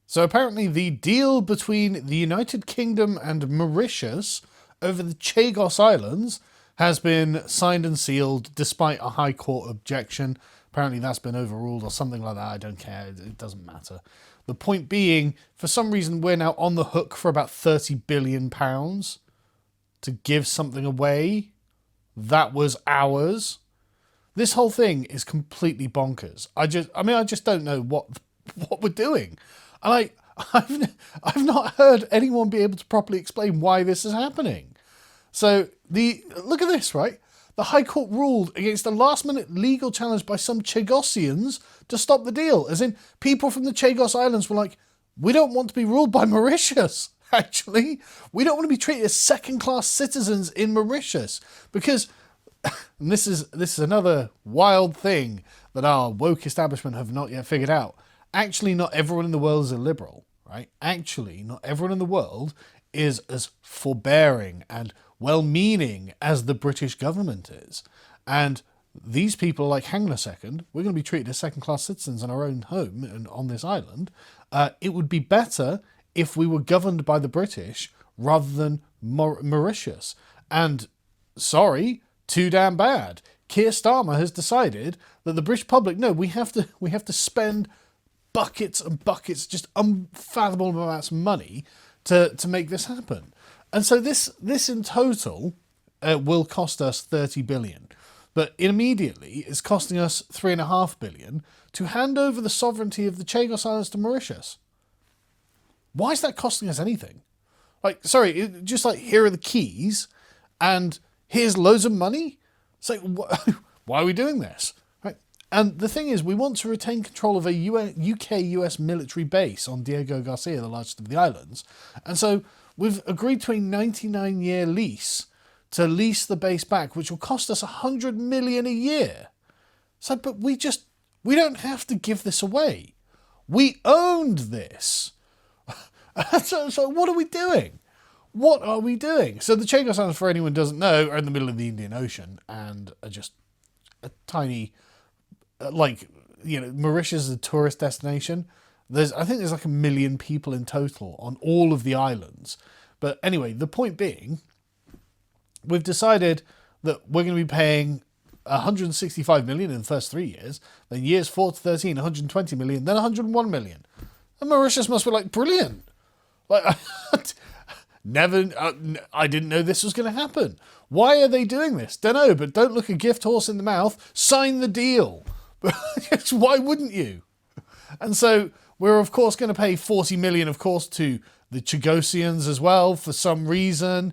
So apparently the deal between the United Kingdom and Mauritius over the Chagos Islands has been signed and sealed despite a High Court objection. Apparently that's been overruled or something like that. I don't care. It doesn't matter. The point being, for some reason, we're now on the hook for about £30 billion to give something away that was ours. This whole thing is completely bonkers. I just don't know what we're doing. And I've not heard anyone be able to properly explain why this is happening. So look at this, right? The High Court ruled against a last-minute legal challenge by some Chagosians to stop the deal. As in, people from the Chagos Islands were like, we don't want to be ruled by Mauritius, actually. We don't want to be treated as second-class citizens in Mauritius. Because, and this is another wild thing that our woke establishment have not yet figured out. Actually, not everyone in the world is a liberal, right? Actually, not everyone in the world is as forbearing and well-meaning as the British government is. And these people are like, hang on a second, we're going to be treated as second-class citizens in our own home and on this island. It would be better if we were governed by the British rather than Mauritius. And, sorry, too damn bad. Keir Starmer has decided that the British public, no, we have to spend buckets and buckets, just unfathomable amounts of money to make this happen. And so this in total will cost us 30 billion. But immediately it's costing us $3.5 billion to hand over the sovereignty of the Chagos Islands to Mauritius. Why is that costing us anything? Like, sorry, just like, here are the keys and here's loads of money? It's like, why are we doing this? And the thing is, we want to retain control of a UK-US military base on Diego Garcia, the largest of the islands. And so we've agreed to a 99-year lease to lease the base back, which will cost us $100 million a year. So, but we don't have to give this away. We owned this. So what are we doing? What are we doing? So the Chagos Islands, for anyone who doesn't know, are in the middle of the Indian Ocean and are just a tiny... Mauritius is a tourist destination. I think there's like 1 million people in total on all of the islands. But anyway, the point being, we've decided that we're going to be paying 165 million in the first 3 years, then years 4 to 13, 120 million, then 101 million. And Mauritius must be like, brilliant. Like, I didn't know this was going to happen. Why are they doing this? Don't know, but don't look a gift horse in the mouth. Sign the deal. Why wouldn't you? And so we're of course going to pay 40 million, of course, to the Chagosians as well for some reason.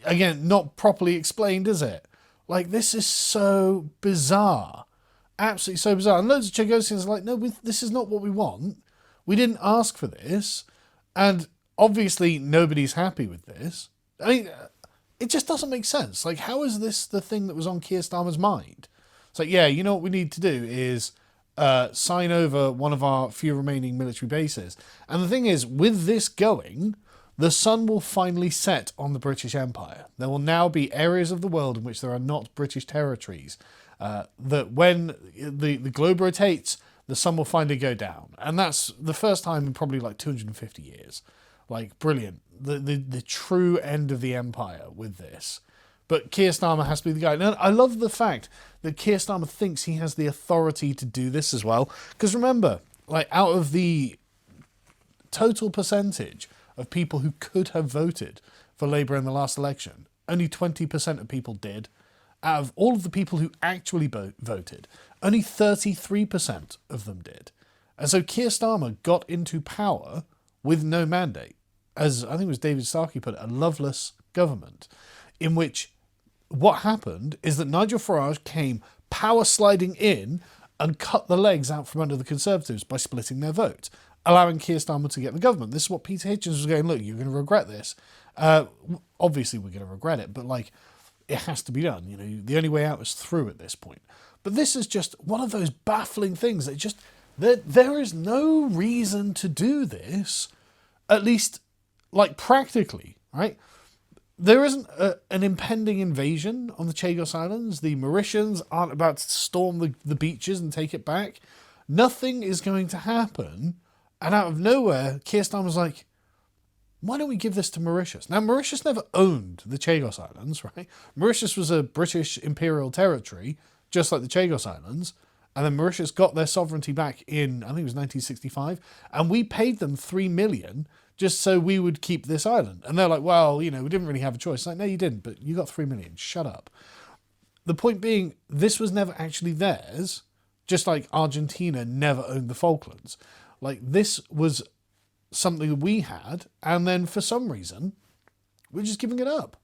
Again, not properly explained, is it? Like, this is so bizarre. Absolutely so bizarre. And loads of Chagosians are like, no, this is not what we want. We didn't ask for this. And obviously nobody's happy with this. I mean, it just doesn't make sense. Like, how is this the thing that was on Keir Starmer's mind? It's like, yeah, you know what we need to do is sign over one of our few remaining military bases. And the thing is, with this going, the sun will finally set on the British Empire. There will now be areas of the world in which there are not British territories. That when the globe rotates, the sun will finally go down. And that's the first time in probably like 250 years. Like, brilliant. The true end of the empire with this. But Keir Starmer has to be the guy. Now, I love the fact that Keir Starmer thinks he has the authority to do this as well. Because remember, like, out of the total percentage of people who could have voted for Labour in the last election, only 20% of people did. Out of all of the people who actually voted, only 33% of them did. And so Keir Starmer got into power with no mandate. As I think it was David Starkey put it, a loveless government, in which what happened is that Nigel Farage came power sliding in and cut the legs out from under the Conservatives by splitting their vote, allowing Keir Starmer to get the government. This is what Peter Hitchens was going, look, you're going to regret this. Obviously we're going to regret it, but like, it has to be done. You know, the only way out is through at this point. But this is just one of those baffling things that just, there is no reason to do this, at least like practically, right? There isn't an impending invasion on the Chagos Islands. The Mauritians aren't about to storm the beaches and take it back. Nothing is going to happen And out of nowhere, Keir Starmer was like, why don't we give this to Mauritius? Now, Mauritius never owned the Chagos Islands, right? Mauritius was a British imperial territory, just like the Chagos Islands. And then Mauritius got their sovereignty back in, I think it was 1965. And we paid them $3 million just so we would keep this island. And they're like, well, we didn't really have a choice. Like, no, you didn't, but you got $3 million. Shut up. The point being, this was never actually theirs, just like Argentina never owned the Falklands. Like, this was something that we had, and then for some reason, we're just giving it up.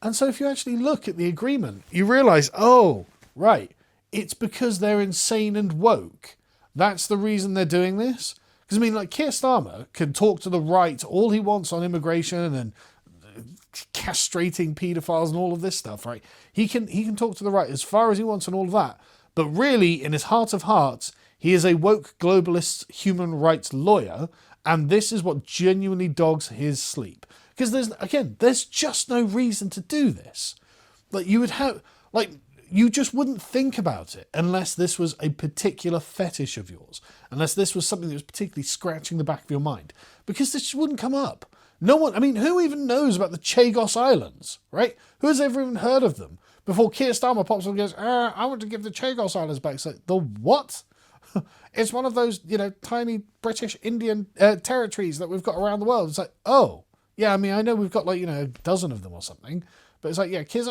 And so if you actually look at the agreement, you realise, oh, right, it's because they're insane and woke. That's the reason they're doing this. Because, Keir Starmer can talk to the right all he wants on immigration and castrating paedophiles and all of this stuff, right? He can talk to the right as far as he wants and all of that. But really, in his heart of hearts, he is a woke globalist human rights lawyer, and this is what genuinely dogs his sleep. Because there's just no reason to do this. You just wouldn't think about it unless this was a particular fetish of yours, unless this was something that was particularly scratching the back of your mind, because this just wouldn't come up. No one, who even knows about the Chagos Islands, right? Who has ever even heard of them? Before Keir Starmer pops up and goes, I want to give the Chagos Islands back. It's like, the what? It's one of those, tiny British Indian territories that we've got around the world. It's like, oh, yeah, I know we've got a dozen of them or something. But it's like, yeah, kids,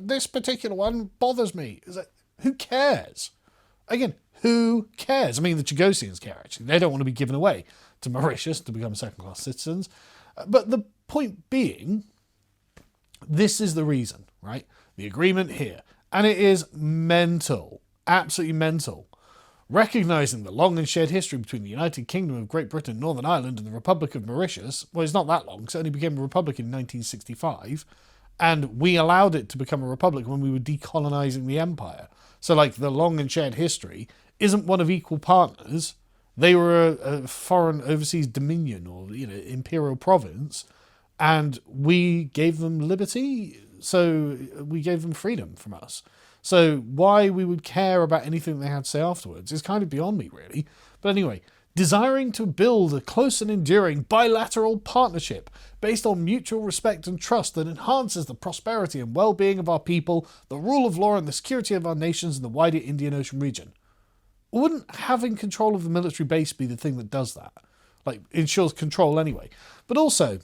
this particular one bothers me. It's like, who cares? Again, who cares? The Chagosians care, actually. They don't want to be given away to Mauritius to become second-class citizens. But the point being, this is the reason, right? The agreement here. And it is mental. Absolutely mental. Recognising the long and shared history between the United Kingdom of Great Britain, Northern Ireland, and the Republic of Mauritius. Well, it's not that long, because it only became a republic in 1965. And we allowed it to become a republic when we were decolonising the empire. So, the long and shared history isn't one of equal partners. They were a foreign overseas dominion or, imperial province. And we gave them liberty, so we gave them freedom from us. So why we would care about anything they had to say afterwards is kind of beyond me, really. But anyway, desiring to build a close and enduring bilateral partnership based on mutual respect and trust that enhances the prosperity and well-being of our people, the rule of law and the security of our nations in the wider Indian Ocean region. Wouldn't having control of the military base be the thing that does that? Ensures control anyway. But also,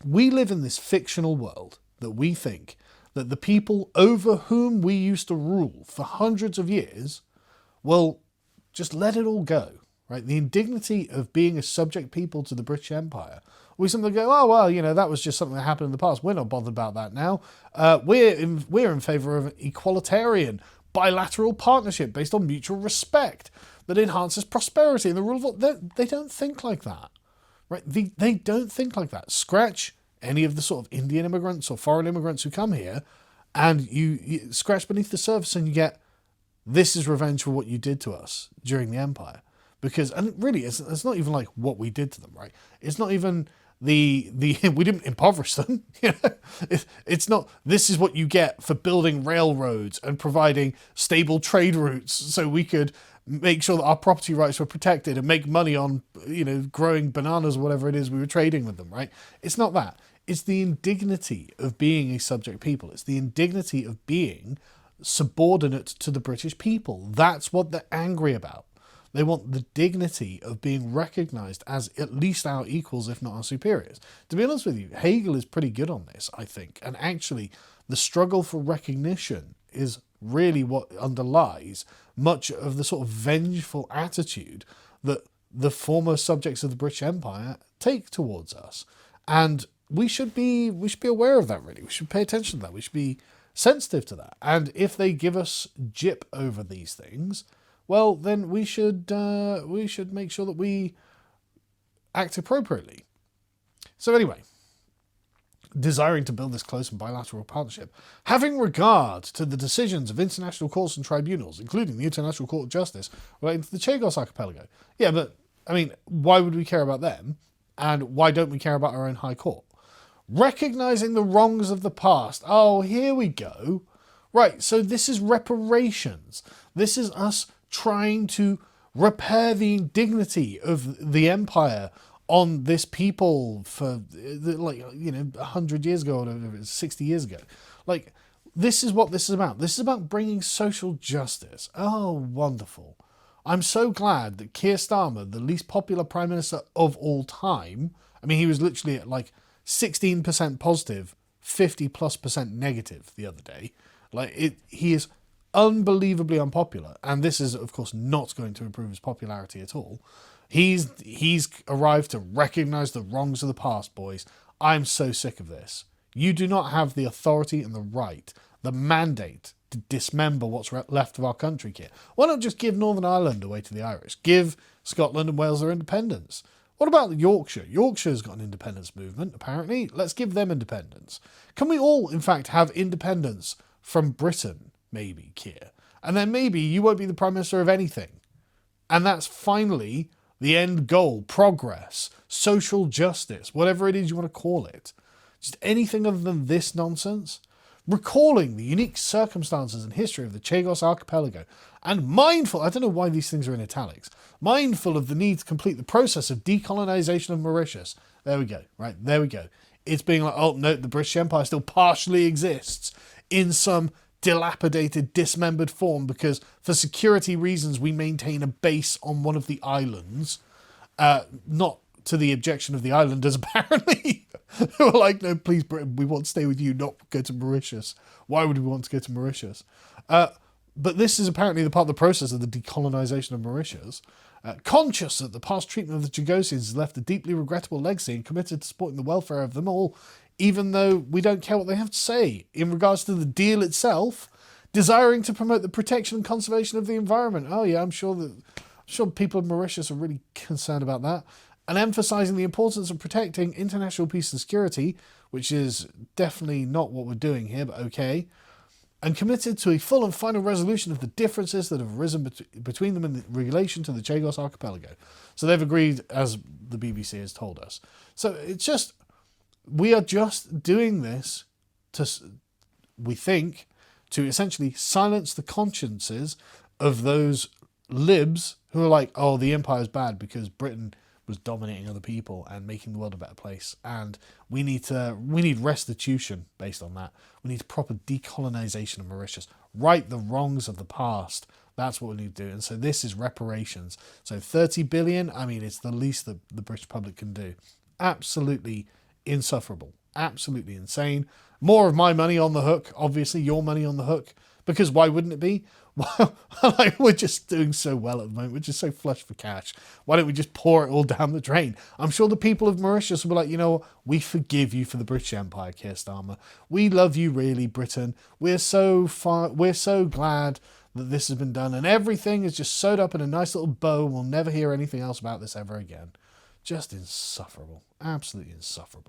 we live in this fictional world that we think that the people over whom we used to rule for hundreds of years will just let it all go, right? The indignity of being a subject people to the British Empire. We simply go, oh, well, that was just something that happened in the past. We're not bothered about that now. We're in favour of an equalitarian, bilateral partnership based on mutual respect that enhances prosperity and the rule of law. They don't think like that, right? They don't think like that. Scratch any of the sort of Indian immigrants or foreign immigrants who come here, and you scratch beneath the surface and you get, this is revenge for what you did to us during the empire. And really, it's not even like what we did to them, right? It's not even we didn't impoverish them. It's not, this is what you get for building railroads and providing stable trade routes so we could make sure that our property rights were protected and make money on, growing bananas or whatever it is we were trading with them, right? It's not that. It's the indignity of being a subject people. It's the indignity of being subordinate to the British people. That's what they're angry about. They want the dignity of being recognised as at least our equals, if not our superiors. To be honest with you, Hegel is pretty good on this, I think. And actually, the struggle for recognition is really what underlies much of the sort of vengeful attitude that the former subjects of the British Empire take towards us. And we should be aware of that, really. We should pay attention to that. We should be sensitive to that. And if they give us jip over these things, well, then we should make sure that we act appropriately. So anyway, desiring to build this close and bilateral partnership, having regard to the decisions of international courts and tribunals, including the International Court of Justice, relating to the Chagos Archipelago. Yeah, but, why would we care about them? And why don't we care about our own High Court? Recognising the wrongs of the past. Oh, here we go. Right, so this is reparations. This is us trying to repair the indignity of the empire on this people for, like, 100 years ago, or whatever, 60 years ago. Like, this is what this is about. This is about bringing social justice. Oh, wonderful. I'm so glad that Keir Starmer, the least popular Prime Minister of all time, I mean, he was literally at like 16% positive, 50+% negative the other day. He is unbelievably unpopular, and this is, of course, not going to improve his popularity at all. He's arrived to recognise the wrongs of the past, boys. I'm so sick of this. You do not have the authority and the right, the mandate to dismember what's left of our country, Keir. Why not just give Northern Ireland away to the Irish? Give Scotland and Wales their independence. What about Yorkshire? Yorkshire's got an independence movement, apparently. Let's give them independence. Can we all, in fact, have independence from Britain, maybe, Keir? And then maybe you won't be the Prime Minister of anything. And that's finally the end goal, progress, social justice, whatever it is you want to call it. Just anything other than this nonsense. Recalling the unique circumstances and history of the Chagos archipelago, and mindful, I don't know why these things are in italics, mindful of the need to complete the process of decolonization of Mauritius. There we go, right, there we go. It's being like, oh no, the British Empire still partially exists in some dilapidated, dismembered form because for security reasons we maintain a base on one of the islands, not to the objection of the islanders, apparently, who are like, no, please, Britain, we want to stay with you, not go to Mauritius. Why would we want to go to Mauritius? But this is apparently the part of the process of the decolonisation of Mauritius. Conscious that the past treatment of the Chagosians has left a deeply regrettable legacy and committed to supporting the welfare of them all, even though we don't care what they have to say in regards to the deal itself, desiring to promote the protection and conservation of the environment. Oh yeah, I'm sure people of Mauritius are really concerned about that. And emphasising the importance of protecting international peace and security, which is definitely not what we're doing here, but okay. And committed to a full and final resolution of the differences that have arisen between them in relation to the Chagos archipelago. So they've agreed, as the BBC has told us. So it's just, we are just doing this to, we think, to essentially silence the consciences of those libs who are like, oh, the empire's bad because Britain was dominating other people and making the world a better place, and we need restitution based on that. We need proper decolonization of Mauritius, right the wrongs of the past. That's what we need to do. And so this is reparations. So 30 billion, I mean, it's the least that the British public can do. Absolutely insufferable, absolutely insane. More of my money on the hook, obviously your money on the hook, because why wouldn't it be? Well, we're just doing so well at the moment. We're just so flush for cash. Why don't we just pour it all down the drain? I'm sure the people of Mauritius will be like, you know, we forgive you for the British Empire, Keir Starmer. We love you really, Britain. We're so glad that this has been done, and everything is just sewed up in a nice little bow. We'll never hear anything else about this ever again. Just insufferable. Absolutely insufferable.